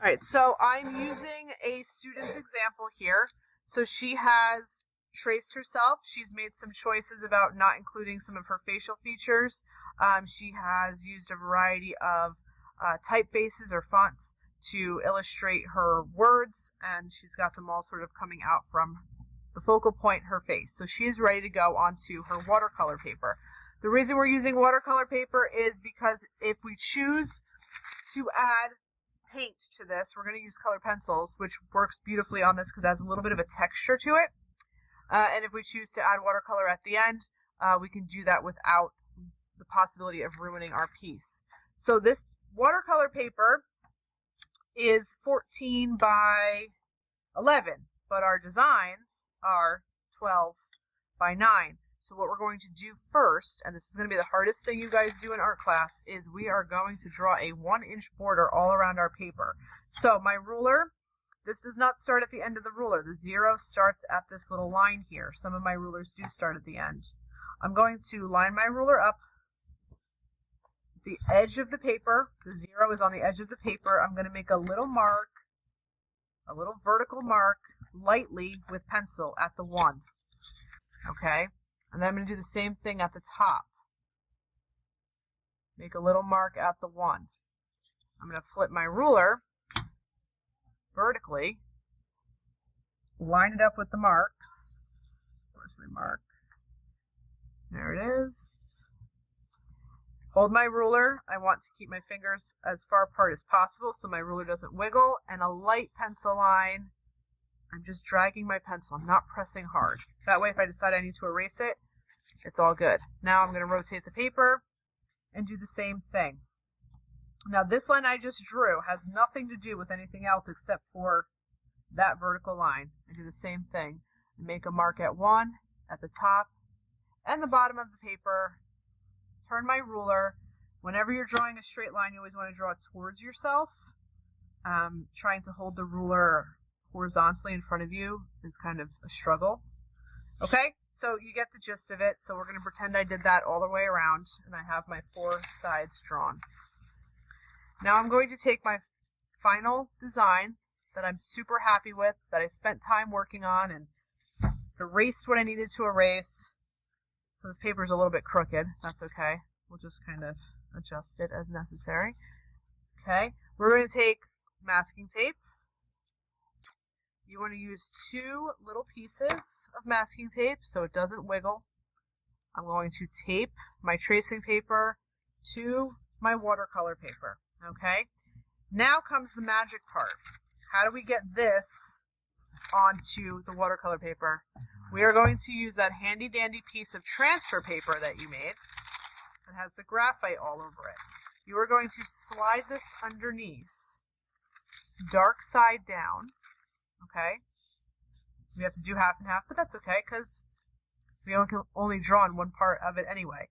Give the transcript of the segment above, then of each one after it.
All right, so I'm using a student's example here. So she has traced herself. She's made some choices about not including some of her facial features. She has used a variety of typefaces or fonts to illustrate her words, and she's got them all sort of coming out from the focal point, her face. So she is ready to go onto her watercolor paper. The reason we're using watercolor paper is because if we choose to add paint to this, we're going to use colored pencils, which works beautifully on this because it has a little bit of a texture to it. And if we choose to add watercolor at the end, we can do that without the possibility of ruining our piece. So this watercolor paper is 14 by 11, but our designs are 12 by 9. So what we're going to do first, and this is going to be the hardest thing you guys do in art class, is we are going to draw a 1-inch border all around our paper. So my ruler, this does not start at the end of the ruler. The 0 starts at this little line here. Some of my rulers do start at the end. I'm going to line my ruler up the edge of the paper. The 0 is on the edge of the paper. I'm going to make a little mark, a little vertical mark, lightly with pencil at the 1. Okay? And then I'm going to do the same thing at the top. Make a little mark at the 1. I'm going to flip my ruler vertically, line it up with the marks. Where's my mark? There it is. Hold my ruler. I want to keep my fingers as far apart as possible so my ruler doesn't wiggle, and a light pencil line. I'm just dragging my pencil. I'm not pressing hard. That way, if I decide I need to erase it, it's all good. Now I'm going to rotate the paper and do the same thing. Now this line I just drew has nothing to do with anything else except for that vertical line. I do the same thing. Make a mark at 1, at the top, and the bottom of the paper. Turn my ruler. Whenever you're drawing a straight line, you always want to draw it towards yourself. Trying to hold the ruler horizontally in front of you is kind of a struggle. Okay, so you get the gist of it. So we're going to pretend I did that all the way around, and I have my 4 sides drawn. Now I'm going to take my final design that I'm super happy with, that I spent time working on and erased what I needed to erase. So this paper is a little bit crooked. That's okay. We'll just kind of adjust it as necessary. Okay, we're going to take masking tape. You want to use 2 little pieces of masking tape so it doesn't wiggle. I'm going to tape my tracing paper to my watercolor paper. Okay, now comes the magic part. How do we get this onto the watercolor paper? We are going to use that handy dandy piece of transfer paper that you made that has the graphite all over it. You are going to slide this underneath, dark side down. Okay, we have to do half and half, but that's okay because we only draw on one part of it anyway.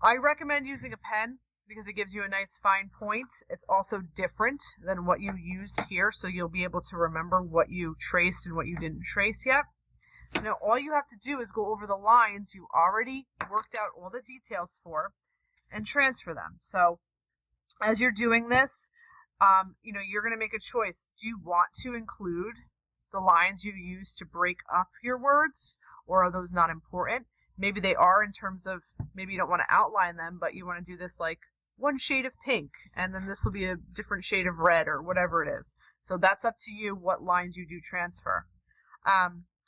I recommend using a pen because it gives you a nice fine point. It's also different than what you used here, so you'll be able to remember what you traced and what you didn't trace yet. Now all you have to do is go over the lines you already worked out all the details for and transfer them. So as you're doing this, you're going to make a choice. Do you want to include the lines you use to break up your words, or are those not important? Maybe they are in terms of, maybe you don't want to outline them, but you want to do this like 1 shade of pink, and then this will be a different shade of red, or whatever it is. So that's up to you what lines you do transfer.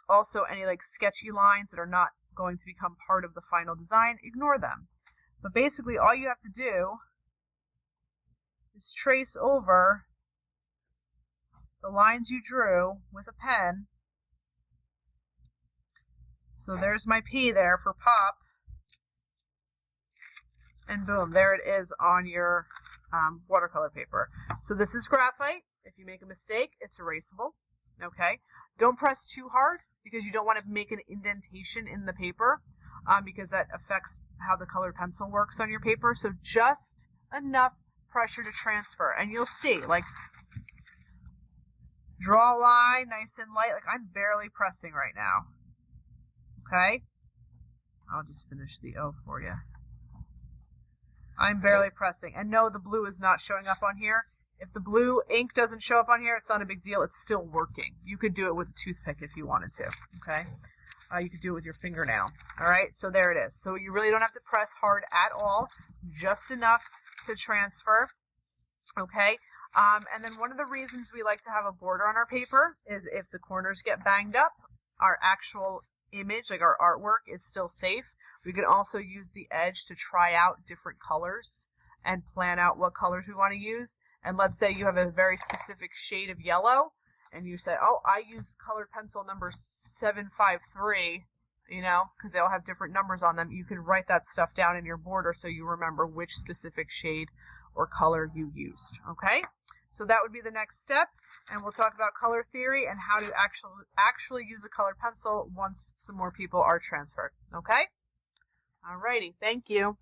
Also, any like sketchy lines that are not going to become part of the final design, ignore them. But basically all you have to do is trace over the lines you drew with a pen. So there's my P there for pop. And boom, there it is on your watercolor paper. So this is graphite. If you make a mistake, it's erasable. Okay? Don't press too hard because you don't want to make an indentation in the paper because that affects how the colored pencil works on your paper. So just enough pressure to transfer, and you'll see, like, draw a line nice and light. Like, I'm barely pressing right now. Okay, I'll just finish the O for you. I'm barely pressing, and no, the blue is not showing up on here. If the blue ink doesn't show up on here, it's not a big deal. It's still working. You could do it with a toothpick if you wanted to, okay? You could do it with your fingernail. All right, so there it is. So you really don't have to press hard at all, just enough to transfer, okay? And then one of the reasons we like to have a border on our paper is if the corners get banged up, our actual image, like our artwork, is still safe. We can also use the edge to try out different colors and plan out what colors we want to use. And let's say you have a very specific shade of yellow, and you say, oh, I used colored pencil number 753, you know, because they all have different numbers on them. You can write that stuff down in your border so you remember which specific shade or color you used, okay? So that would be the next step, and we'll talk about color theory and how to actually use a colored pencil once some more people are transferred, okay? Alrighty, thank you.